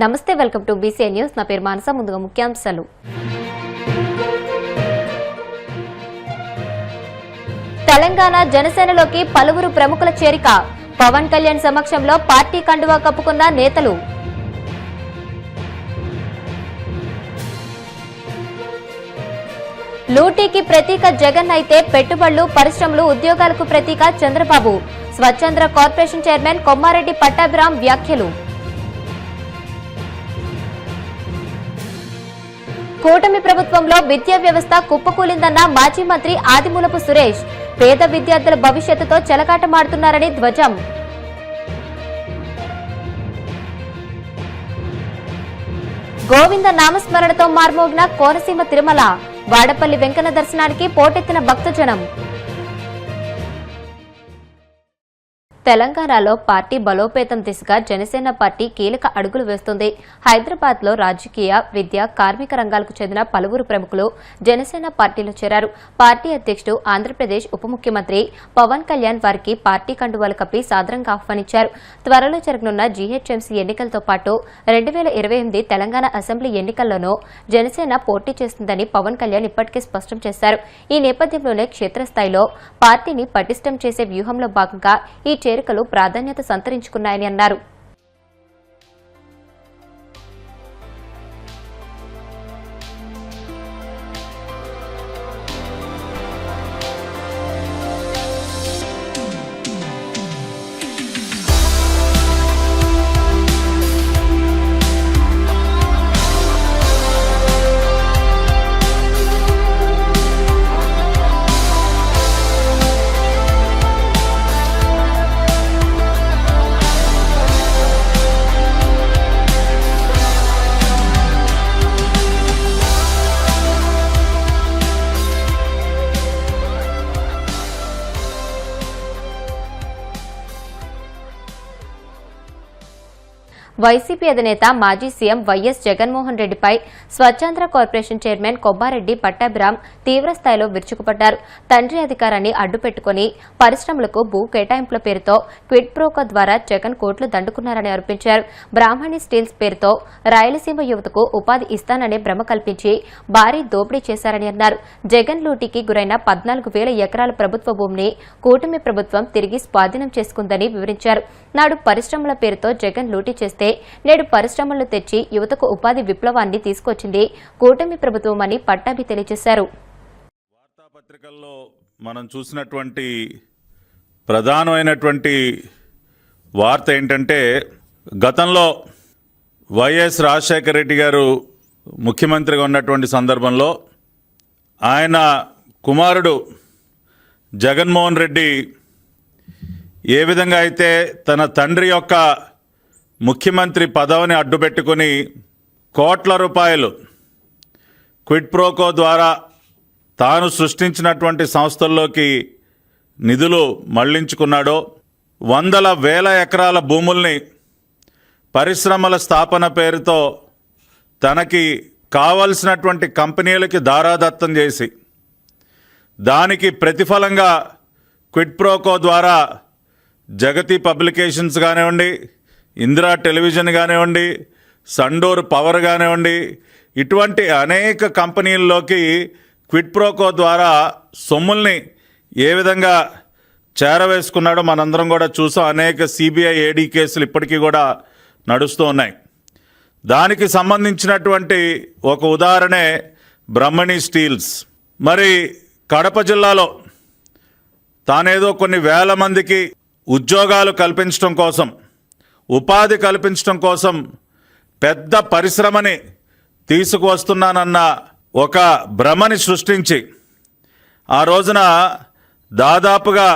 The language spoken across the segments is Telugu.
నమస్తే, వెల్కమ్ టు బీసీ న్యూస్. నా పేరు మానస. ముందుగా ముఖ్యాంశాలు. తెలంగాణ జనసేనలోకి పలువురు ప్రముఖుల చేరిక. పవన్ కళ్యాణ్ సమక్షంలో పార్టీ కండువా కప్పుకున్న నేతలు. లూటీకి ప్రతీక జగన్ అయితే పెట్టుబడులు, పరిశ్రమలు, ఉద్యోగాలకు ప్రతీక చంద్రబాబు. స్వచ్ఛంద్ర కార్పొరేషన్ చైర్మన్ కొమ్మారెడ్డి పట్టాభిరామ్ వ్యాఖ్యలు. కూటమి ప్రభుత్వంలో విద్యా వ్యవస్థ కుప్పకూలిందన్న మాజీ మంత్రి ఆదిమూలపు సురేష్. పేద విద్యార్థుల భవిష్యత్తుతో చెలకాటమాడుతున్నారని ధ్వజం. గోవింద నామస్మరణతో మార్మోగిన కోనసీమ తిరుమల. వాడపల్లి వెంకన్న దర్శనానికి పోటెత్తిన భక్తజనం. తెలంగాణలో పార్టీ బలోపేతం దిశగా జనసేన పార్టీ కీలక అడుగులు వేస్తుంది. హైదరాబాద్ లో రాజకీయ, విద్య, కార్మిక రంగాలకు చెందిన పలువురు ప్రముఖులు జనసేన పార్టీలో చేరారు. పార్టీ అధ్యక్షుడు, ఆంధ్రప్రదేశ్ ఉప ముఖ్యమంత్రి పవన్ కళ్యాణ్ వారికి పార్టీ కండువాలు కప్పి సాదరంగా ఆహ్వానించారు. త్వరలో జరగనున్న జీహెచ్ఎంసీ ఎన్నికలతో పాటు 2028 తెలంగాణ అసెంబ్లీ ఎన్నికల్లోనూ జనసేన పోటీ చేస్తుందని పవన్ కళ్యాణ్ ఇప్పటికే స్పష్టం చేశారు. ఈ నేపథ్యంలోనే క్షేత్రస్థాయిలో పార్టీని పటిష్టం చేసే వ్యూహంలో భాగంగా ఈ చేరికలు ప్రాధాన్యత సంతరించుకున్నాయని అన్నారు. వైసీపీ అధినేత మాజీ సీఎం వైఎస్ జగన్మోహన్ రెడ్డిపై స్వచ్ఛంద్ర కార్పొరేషన్ చైర్మన్ కొమ్మారెడ్డి పట్టాభిరామ్ తీవ్రస్థాయిలో విరుచుకుపడ్డారు. తండ్రి అధికారాన్ని అడ్డుపెట్టుకుని పరిశ్రమలకు భూ కేటాయింపుల పేరుతో క్విడ్ ప్రోకో ద్వారా జగన్ కోట్లు దండుకున్నారని ఆరోపించారు. బ్రాహ్మణి స్టీల్స్ పేరుతో రాయలసీమ యువతకు ఉపాధి ఇస్తాననే భ్రమ కల్పించి భారీ దోపిడీ చేశారని అన్నారు. జగన్ లూటీకి గురైన 14,000 ఎకరాల ప్రభుత్వ భూమిని కూటమి ప్రభుత్వం తిరిగి స్వాధీనం చేసుకుందని వివరించారు. నాడు పరిశ్రమల పేరుతో జగన్ లూటీ చేస్తే నేడు పరిశ్రమలు తెచ్చి యువతకు ఉపాధి విప్లవాన్ని తీసుకొచ్చింది కూటమి ప్రభుత్వమని పట్టాభి తెలియజేశారు. వార్తాపత్రికల్లో మనం చూసినటువంటి ప్రధానమైనటువంటి వార్త ఏంటంటే, గతంలో వైఎస్ రాజశేఖర రెడ్డి గారు ముఖ్యమంత్రిగా ఉన్నటువంటి సందర్భంలో ఆయన కుమారుడు జగన్మోహన్ రెడ్డి ఏ విధంగా అయితే తన తండ్రి యొక్క ముఖ్యమంత్రి పదవిని అడ్డుపెట్టుకుని కోట్ల రూపాయలు క్విడ్ ప్రోకో ద్వారా తాను సృష్టించినటువంటి సంస్థల్లోకి నిధులు మళ్లించుకున్నాడో, వందల వేల ఎకరాల భూముల్ని పరిశ్రమల స్థాపన పేరుతో తనకి కావలసినటువంటి కంపెనీలకి దారాదత్తం చేసి దానికి ప్రతిఫలంగా క్విడ్ ప్రోకో ద్వారా జగతి పబ్లికేషన్స్ కానివ్వండి, ఇందిరా టెలివిజన్ కానివ్వండి, సండూర్ పవర్ కానివ్వండి, ఇటువంటి అనేక కంపెనీల్లోకి క్విడ్ ప్రోకో ద్వారా సొమ్ముల్ని ఏ విధంగా చేరవేసుకున్నాడో మనందరం కూడా చూసాం. అనేక సిబిఐ, ఏడీ కేసులు ఇప్పటికీ కూడా నడుస్తూ ఉన్నాయి. దానికి సంబంధించినటువంటి ఒక ఉదాహరణే బ్రహ్మణి స్టీల్స్. మరి కడప జిల్లాలో తానేదో కొన్ని వేల మందికి ఉద్యోగాలు కల్పించడం కోసం, ఉపాధి కల్పించడం కోసం పెద్ద పరిశ్రమని తీసుకువస్తున్నానన్న ఒక భ్రమని సృష్టించి ఆ రోజున దాదాపుగా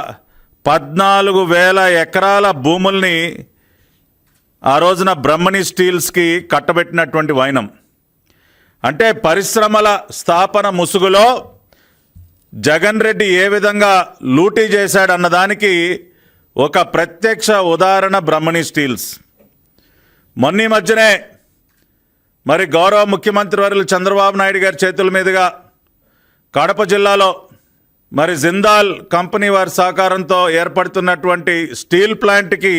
14,000 ఎకరాల భూముల్ని ఆ రోజున బ్రహ్మణి స్టీల్స్కి కట్టబెట్టినటువంటి వైనం. అంటే పరిశ్రమల స్థాపన ముసుగులో జగన్ రెడ్డి ఏ విధంగా లూటీ చేశాడన్నదానికి ఒక ప్రత్యక్ష ఉదాహరణ బ్రహ్మణి స్టీల్స్. మొన్న మధ్యనే మరి గౌరవ ముఖ్యమంత్రి వర్యులు చంద్రబాబు నాయుడు గారి చేతుల మీదుగా కడప జిల్లాలో మరి జిందాల్ కంపెనీ వారి సహకారంతో ఏర్పడుతున్నటువంటి స్టీల్ ప్లాంట్కి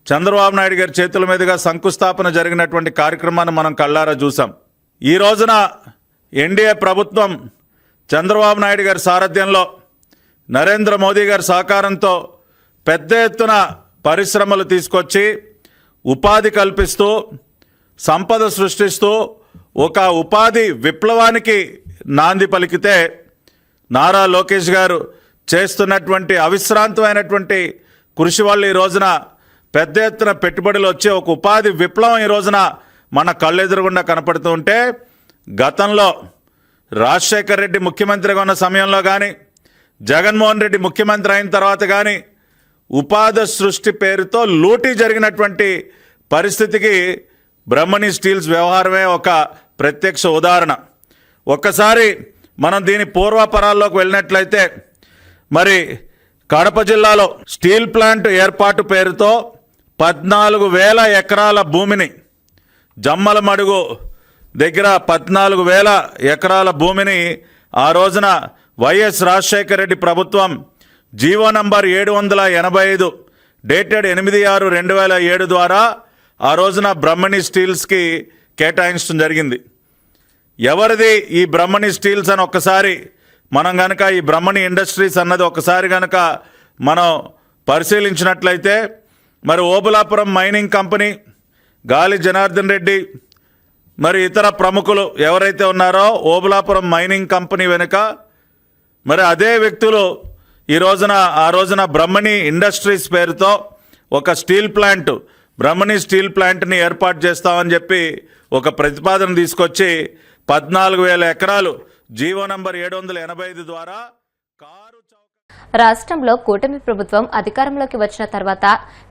చంద్రబాబు నాయుడు గారి చేతుల మీదుగా శంకుస్థాపన జరిగినటువంటి కార్యక్రమాన్ని మనం కళ్ళారా చూసాం. ఈ రోజున ఎన్డీఏ ప్రభుత్వం చంద్రబాబు నాయుడు గారి సారథ్యంలో నరేంద్ర మోదీ గారి సహకారంతో పెద్ద ఎత్తున పరిశ్రమలు తీసుకొచ్చి ఉపాధి కల్పిస్తూ సంపద సృష్టిస్తూ ఒక ఉపాధి విప్లవానికి నాంది పలికితే నారా లోకేష్ గారు చేస్తున్నటువంటి అవిశ్రాంతమైనటువంటి కృషి వల్ల ఈ రోజున పెద్ద ఎత్తున పెట్టుబడులు వచ్చి ఒక ఉపాధి విప్లవం ఈ రోజున మన కళ్ళెదురుగుండా కనపడుతూ ఉంటే, గతంలో రాజశేఖర్ రెడ్డి ముఖ్యమంత్రిగా ఉన్న సమయంలో కానీ జగన్మోహన్ రెడ్డి ముఖ్యమంత్రి అయిన తర్వాత కానీ ఉపాధి సృష్టి పేరుతో లూటీ జరిగినటువంటి పరిస్థితికి బ్రహ్మణి స్టీల్స్ వ్యవహారమే ఒక ప్రత్యక్ష ఉదాహరణ. ఒక్కసారి మనం దీని పూర్వాపరాల్లోకి వెళ్ళినట్లయితే, మరి కడప జిల్లాలో స్టీల్ ప్లాంట్ ఏర్పాటు పేరుతో 14,000 ఎకరాల భూమిని, జమ్మలమడుగు దగ్గర 14,000 ఎకరాల భూమిని ఆ రోజున వైఎస్ రాజశేఖర రెడ్డి ప్రభుత్వం జీవో నంబర్ 785 డేటెడ్ 8/6/2007 ద్వారా ఆ రోజున బ్రహ్మణి స్టీల్స్కి కేటాయించడం జరిగింది. ఎవరిది ఈ బ్రహ్మణి స్టీల్స్ అని ఒక్కసారి మనం కనుక ఈ బ్రహ్మణి ఇండస్ట్రీస్ అన్నది ఒకసారి కనుక మనం పరిశీలించినట్లయితే, మరి ఓబులాపురం మైనింగ్ కంపెనీ, గాలి జనార్దన్ రెడ్డి, మరి ఇతర ప్రముఖులు ఎవరైతే ఉన్నారో ఓబులాపురం మైనింగ్ కంపెనీ వెనుక మరి అదే వ్యక్తులు ఆ రోజున బ్రహ్మణి ఇండస్ట్రీస్ పేరుతో ఒక స్టీల్ ప్లాంట్, బ్రహ్మణి స్టీల్ ప్లాంట్ని ఏర్పాటు చేస్తామని చెప్పి ఒక ప్రతిపాదన తీసుకొచ్చి 14,000 ఎకరాలు జీవో నంబర్ 785 ద్వారా కారు రాష్ట్రంలో కూటమి ప్రభుత్వం అధికారంలోకి వచ్చిన తర్వాత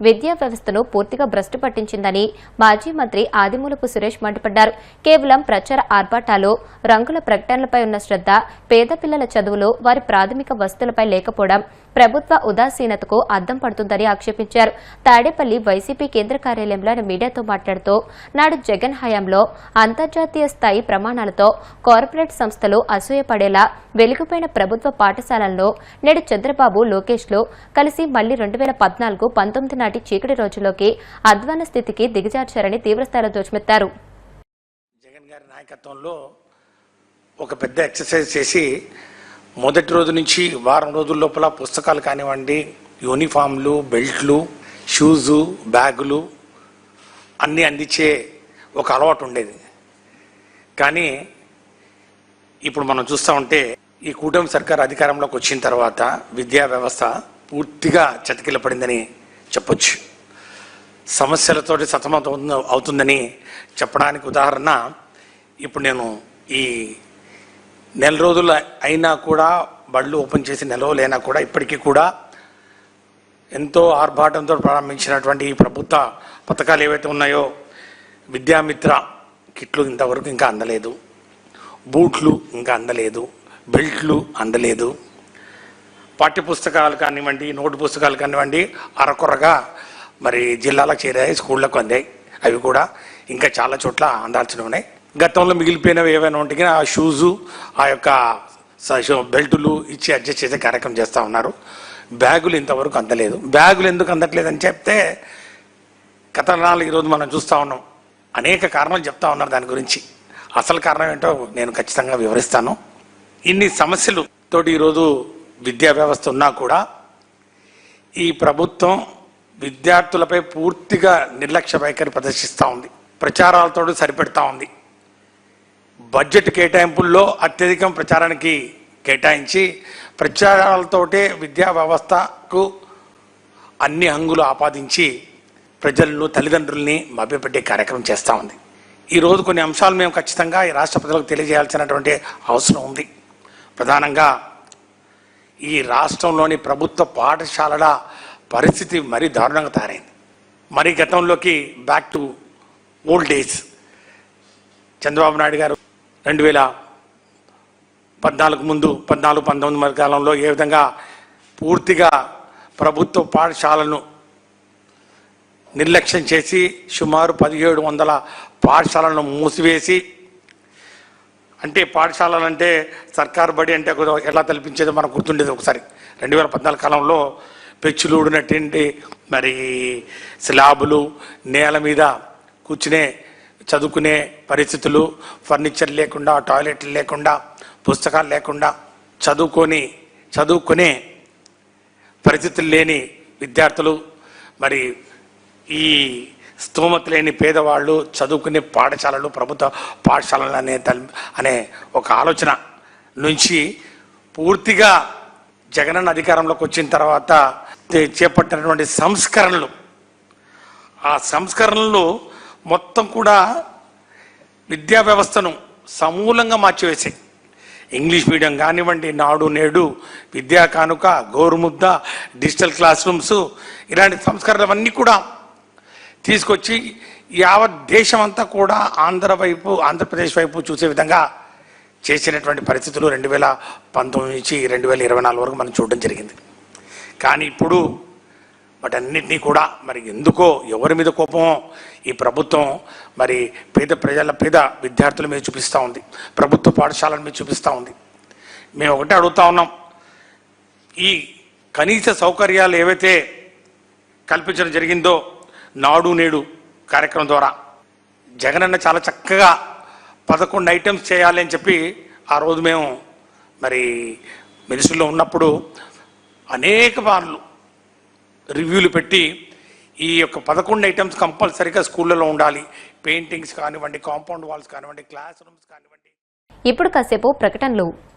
విద్యా వ్యవస్థను పూర్తిగా భ్రష్టు పట్టించిందని మాజీ మంత్రి ఆదిమూలపు సురేష్ మండిపడ్డారు. కేవలం ప్రచార ఆర్భాటాలు, రంగుల ప్రకటనలపై ఉన్న శ్రద్ధ, పేద పిల్లల చదువులు, వారి ప్రాథమిక వసతులపై లేకపోవడం ప్రభుత్వ ఉదాసీనతకు అద్దం పడుతుందని ఆక్షేపించారు. తాడేపల్లి వైసీపీ కేంద్ర కార్యాలయంలో ఆయన మీడియాతో మాట్లాడుతూ, నాడు జగన్ హయాంలో అంతర్జాతీయ స్థాయి ప్రమాణాలతో కార్పొరేట్ సంస్థలు అసూయపడేలా వెలిగిపోయిన ప్రభుత్వ పాఠశాలల్లో నేడు చంద్రబాబు, లోకేష్లు కలిసి మళ్లీ 2014-19 నాటి చీకటి రోజుల్లోకి అధ్వాన స్థితికి దిగజార్చారని తీవ్రస్థాయిలో ధ్వజమెత్తారు. జగన్ గారి నాయకత్వంలో ఒక పెద్ద ఎక్సర్సైజ్ చేసి మొదటి రోజు నుంచి వారం రోజుల లోపల పుస్తకాలు కానివ్వండి, యూనిఫామ్లు, బెల్ట్లు, షూజు, బ్యాగులు అన్నీ అందించే ఒక అలవాటు ఉండేది. కానీ ఇప్పుడు మనం చూస్తూ ఉంటే ఈ కూటమి సర్కార్ అధికారంలోకి వచ్చిన తర్వాత విద్యా వ్యవస్థ పూర్తిగా చతికిలపడిందని చెప్పొచ్చు. సమస్యలతోటి సతమతం అవుతుందని చెప్పడానికి ఉదాహరణ, ఇప్పుడు నేను ఈ నెల రోజులు అయినా కూడా, బళ్ళు ఓపెన్ చేసి నెల రోజులైనా కూడా ఇప్పటికీ కూడా ఎంతో ఆర్భాటంతో ప్రారంభించినటువంటి ఈ ప్రభుత్వ పథకాలు ఏవైతే ఉన్నాయో, విద్యామిత్ర కిట్లు ఇంతవరకు ఇంకా అందలేదు, బూట్లు ఇంకా అందలేదు, బెల్ట్లు అందలేదు, పాఠ్యపుస్తకాలు కానివ్వండి, నోటు పుస్తకాలు కానివ్వండి అరకొరగా మరి జిల్లాలకు చేరాయి, స్కూళ్ళకు అందాయి. అవి కూడా ఇంకా చాలా చోట్ల అందాల్సి ఉన్నాయి. గతంలో మిగిలిపోయినవి ఏవైనా ఉంటే ఆ షూజు, ఆ యొక్క బెల్టులు ఇచ్చి అడ్జస్ట్ చేసే కార్యక్రమం చేస్తూ ఉన్నారు. బ్యాగులు ఇంతవరకు అందలేదు. బ్యాగులు ఎందుకు అందట్లేదని చెప్తే కథనాలు ఈరోజు మనం చూస్తూ ఉన్నాం. అనేక కారణాలు చెప్తా ఉన్నారు దాని గురించి. అసలు కారణం ఏంటో నేను ఖచ్చితంగా వివరిస్తాను. ఇన్ని సమస్యలు తోటి ఈరోజు విద్యా వ్యవస్థ ఉన్నా కూడా ఈ ప్రభుత్వం విద్యార్థులపై పూర్తిగా నిర్లక్ష్య వైఖరి ప్రదర్శిస్తూ ఉంది. ప్రచారాలతో సరిపెడతా ఉంది. బడ్జెట్ కేటాయింపుల్లో అత్యధికం ప్రచారానికి కేటాయించి ప్రచారాలతోటే విద్యా వ్యవస్థకు అన్ని హంగులు ఆపాదించి ప్రజలను, తల్లిదండ్రుల్ని మభ్యపెట్టే కార్యక్రమం చేస్తూ ఉంది. ఈరోజు కొన్ని అంశాలు మేము ఖచ్చితంగా ఈ రాష్ట్ర ప్రజలకు తెలియజేయాల్సినటువంటి అవసరం ఉంది. ప్రధానంగా ఈ రాష్ట్రంలోని ప్రభుత్వ పాఠశాలల పరిస్థితి మరీ దారుణంగా తయారైంది. మరి గతంలోకి back to old days. Chandrababu Naidu గారు 2014 ముందు 14-19 మధ్య కాలంలో ఏ విధంగా పూర్తిగా ప్రభుత్వ పాఠశాలను నిర్లక్ష్యం చేసి సుమారు 1700 పాఠశాలను మూసివేసి, అంటే పాఠశాలలు అంటే సర్కారు బడి అంటే ఎలా తలపించేదో మనకు గుర్తుండేది. ఒకసారి 2014 కాలంలో పెచ్చులు ఊడినటువంటి మరి స్లాబులు, నేల మీద కూర్చునే చదువుకునే పరిస్థితులు, ఫర్నిచర్ లేకుండా, టాయిలెట్లు లేకుండా, పుస్తకాలు లేకుండా చదువుకునే పరిస్థితులు లేని విద్యార్థులు, మరి ఈ స్తోమత లేని పేదవాళ్ళు చదువుకునే పాఠశాలలు, ప్రభుత్వ పాఠశాలలు అనే ఒక ఆలోచన నుంచి పూర్తిగా జగనన్న అధికారంలోకి వచ్చిన తర్వాత చేపట్టినటువంటి సంస్కరణలు, ఆ సంస్కరణలు మొత్తం కూడా విద్యా వ్యవస్థను సమూలంగా మార్చివేశాయి. ఇంగ్లీష్ మీడియం కానివ్వండి, నాడు నేడు, విద్యా కానుక, గోరుముద్ద, డిజిటల్ క్లాస్ రూమ్స్, ఇలాంటి సంస్కరణలన్నీ కూడా తీసుకొచ్చి యావత్ దేశం అంతా కూడా ఆంధ్రప్రదేశ్ వైపు చూసే విధంగా చేసినటువంటి పరిస్థితులు 2019 నుంచి 2024 వరకు మనం చూడడం జరిగింది. కానీ ఇప్పుడు వాటన్నిటినీ కూడా మరి ఎందుకో ఎవరి మీద కోపమో ఈ ప్రభుత్వం మరి పేద విద్యార్థుల మీద చూపిస్తూ ఉంది, ప్రభుత్వ పాఠశాలల మీద చూపిస్తూ ఉంది. మేము ఒకటే అడుగుతా ఉన్నాం, ఈ కనీస సౌకర్యాలు ఏవైతే కల్పించడం జరిగిందో నాడు నేడు కార్యక్రమం ద్వారా జగనన్న చాలా చక్కగా 11 ఐటమ్స్ చేయాలి అని చెప్పి ఆ రోజు మేము మరి మినిస్ట్రీలో ఉన్నప్పుడు అనేక మార్లు రివ్యూలు పెట్టి ఈ యొక్క 11 ఐటమ్స్ కంపల్సరీగా స్కూళ్ళలో ఉండాలి. పెయింటింగ్స్ కానివ్వండి, కాంపౌండ్ వాల్స్ కానివ్వండి, క్లాస్ రూమ్స్ కానివ్వండి. ఇప్పుడు కాసేపు ప్రకటనలు.